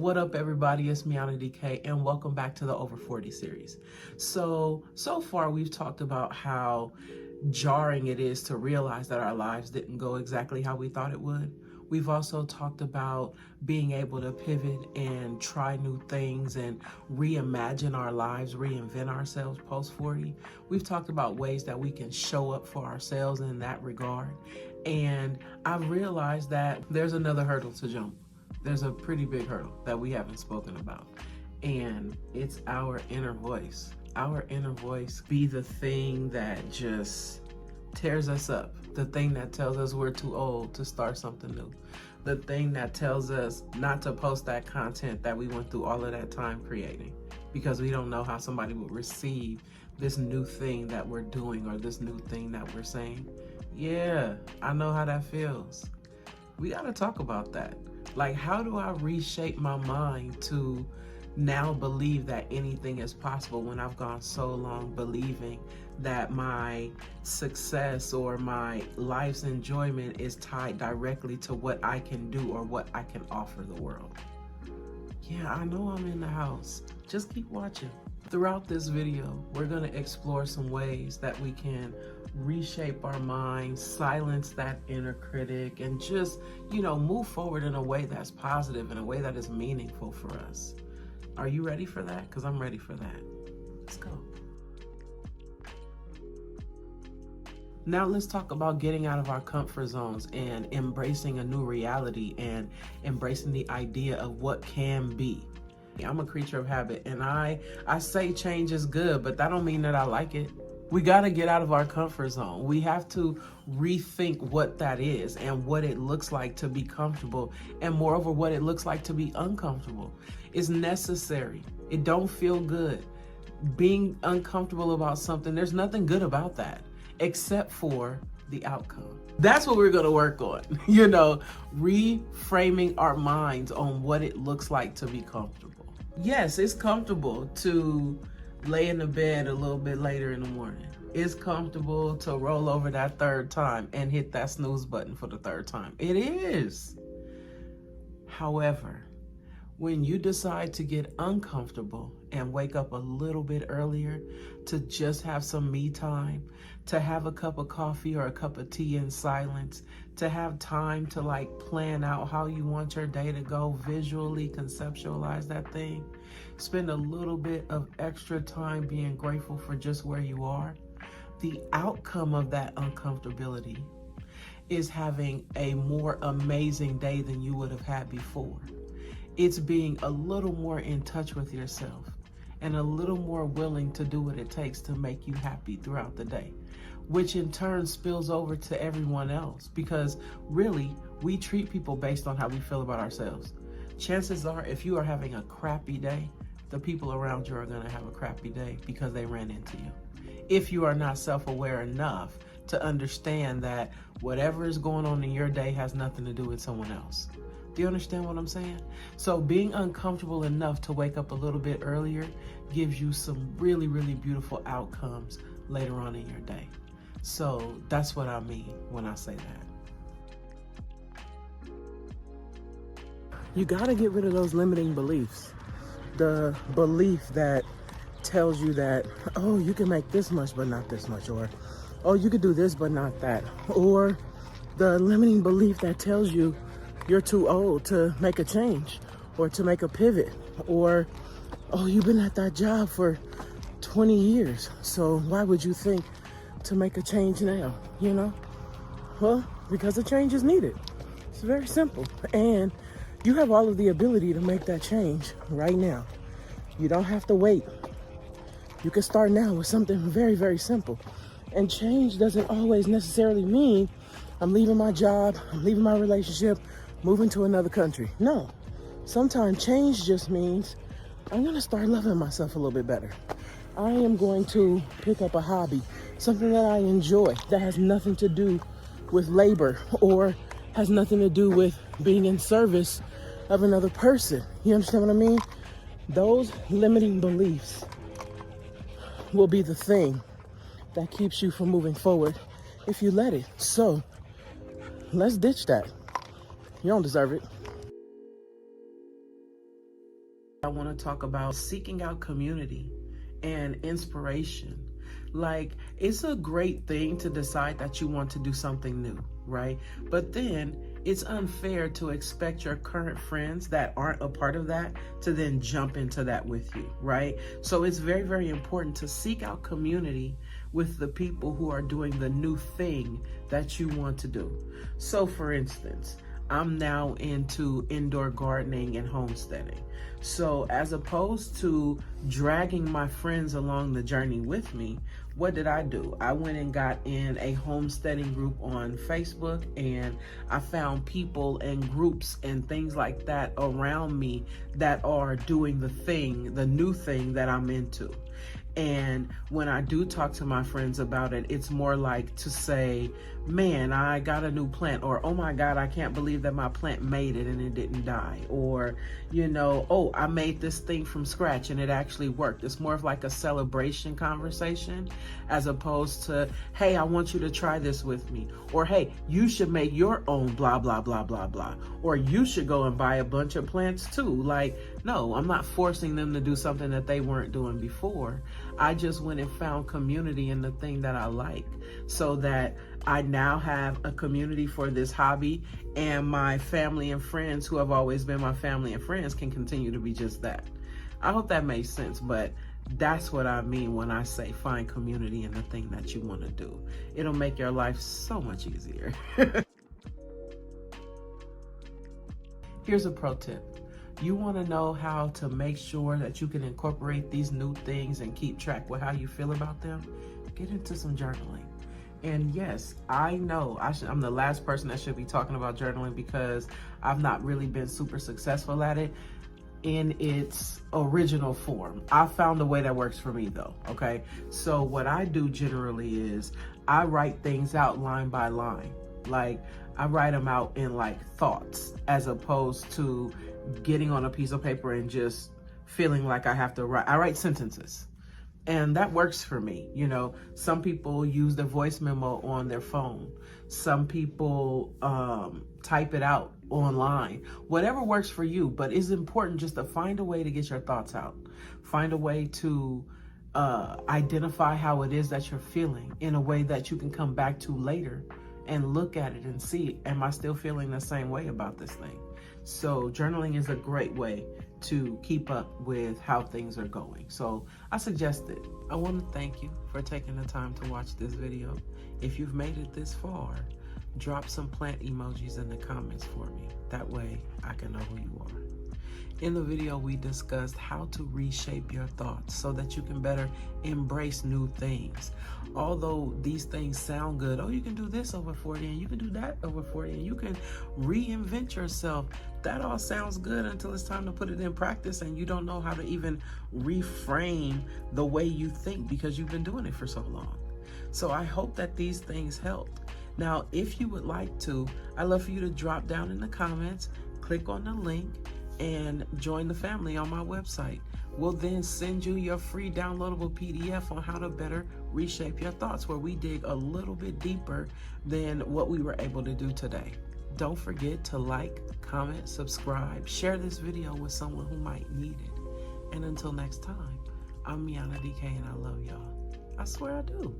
What up, everybody? It's MeannaDK, and welcome back to the Over 40 series. So far we've talked about how jarring it is to realize that our lives didn't go exactly how we thought it would. We've also talked about being able to pivot and try new things and reimagine our lives, reinvent ourselves post 40. We've talked about ways that we can show up for ourselves in that regard. And I've realized that there's another hurdle to jump. There's a pretty big hurdle that we haven't spoken about, and it's our inner voice. Our inner voice be the thing that just tears us up, the thing that tells us we're too old to start something new, the thing that tells us not to post that content that we went through all of that time creating because we don't know how somebody would receive this new thing that we're doing or this new thing that we're saying. Yeah, I know how that feels. We got to talk about that. Like, how do I reshape my mind to now believe that anything is possible when I've gone so long believing that my success or my life's enjoyment is tied directly to what I can do or what I can offer the world? Yeah, I know I'm in the house. Just keep watching. Throughout this video, we're going to explore some ways that we can reshape our minds, silence that inner critic, and just, move forward in a way that's positive, in a way that is meaningful for us. Are you ready for that? Because I'm ready for that. Let's go. Now let's talk about getting out of our comfort zones and embracing a new reality and embracing the idea of what can be. I'm a creature of habit, and I say change is good, but that don't mean that I like it. We got to get out of our comfort zone. We have to rethink what that is and what it looks like to be comfortable, and moreover, what it looks like to be uncomfortable. It's necessary. It don't feel good. Being uncomfortable about something, there's nothing good about that except for the outcome. That's what we're going to work on, reframing our minds on what it looks like to be comfortable. Yes, it's comfortable to lay in the bed a little bit later in the morning. It's comfortable to roll over that third time and hit that snooze button for the third time. It is. However, when you decide to get uncomfortable and wake up a little bit earlier to just have some me time, to have a cup of coffee or a cup of tea in silence, to have time to plan out how you want your day to go, visually conceptualize that thing, spend a little bit of extra time being grateful for just where you are, the outcome of that uncomfortability is having a more amazing day than you would have had before. It's being a little more in touch with yourself and a little more willing to do what it takes to make you happy throughout the day, which in turn spills over to everyone else, because really, we treat people based on how we feel about ourselves. Chances are, if you are having a crappy day, the people around you are going to have a crappy day because they ran into you. If you are not self-aware enough to understand that whatever is going on in your day has nothing to do with someone else. Do you understand what I'm saying? So being uncomfortable enough to wake up a little bit earlier gives you some really, really beautiful outcomes later on in your day. So that's what I mean when I say that. You gotta get rid of those limiting beliefs. The belief that tells you that, oh, you can make this much but not this much, or oh, you could do this but not that, or the limiting belief that tells you you're too old to make a change or to make a pivot, or oh, you've been at that job for 20 years, so why would you think to make a change now? Well, because a change is needed. It's very simple, and you have all of the ability to make that change right now. You don't have to wait. You can start now with something very, very simple. And change doesn't always necessarily mean I'm leaving my job, I'm leaving my relationship, moving to another country. No, sometimes change just means I'm gonna start loving myself a little bit better. I am going to pick up a hobby, something that I enjoy, that has nothing to do with labor or has nothing to do with being in service of another person. You understand what I mean? Those limiting beliefs will be the thing that keeps you from moving forward if you let it. So let's ditch that. You don't deserve it. I want to talk about seeking out community and inspiration. Like, it's a great thing to decide that you want to do something new, right? But then it's unfair to expect your current friends that aren't a part of that to then jump into that with you, right? So it's very, very important to seek out community with the people who are doing the new thing that you want to do. So for instance, I'm now into indoor gardening and homesteading. So as opposed to dragging my friends along the journey with me, what did I do? I went and got in a homesteading group on Facebook, and I found people and groups and things like that around me that are doing the thing, the new thing that I'm into. And when I do talk to my friends about it, it's more like to say, man, I got a new plant, or, oh my God, I can't believe that my plant made it and it didn't die. Or, you know, oh, I made this thing from scratch and it actually worked. It's more of like a celebration conversation as opposed to, hey, I want you to try this with me. Or, hey, you should make your own blah, blah, blah, blah, blah. Or you should go and buy a bunch of plants too. Like, no, I'm not forcing them to do something that they weren't doing before. I just went and found community in the thing that I like, so that I now have a community for this hobby, and my family and friends who have always been my family and friends can continue to be just that. I hope that makes sense, but that's what I mean when I say find community in the thing that you want to do. It'll make your life so much easier. Here's a pro tip. You want to know how to make sure that you can incorporate these new things and keep track with how you feel about them? Get into some journaling. And yes, I know I'm the last person that should be talking about journaling because I've not really been super successful at it in its original form. I found a way that works for me though, okay? So what I do generally is I write things out line by line. Like, I write them out in like thoughts as opposed to getting on a piece of paper and just feeling like I have to write. I write sentences, and that works for me. You know, some people use the voice memo on their phone. Some people type it out online. Whatever works for you, but it's important just to find a way to get your thoughts out. Find a way to identify how it is that you're feeling in a way that you can come back to later and look at it and see, am I still feeling the same way about this thing? So journaling is a great way to keep up with how things are going. So I suggest it. I want to thank you for taking the time to watch this video. If you've made it this far, drop some plant emojis in the comments for me. That way I can know who you are. In the video, we discussed how to reshape your thoughts so that you can better embrace new things. Although these things sound good, oh, you can do this over 40 and you can do that over 40 and you can reinvent yourself. That all sounds good until it's time to put it in practice and you don't know how to even reframe the way you think because you've been doing it for so long. So I hope that these things helped. Now, if you would like to, I'd love for you to drop down in the comments, click on the link, and join the family on my website. We'll then send you your free downloadable PDF on how to better reshape your thoughts, where we dig a little bit deeper than what we were able to do today. Don't forget to like, comment, subscribe, share this video with someone who might need it. And until next time, I'm MeannaDK and I love y'all. I swear I do.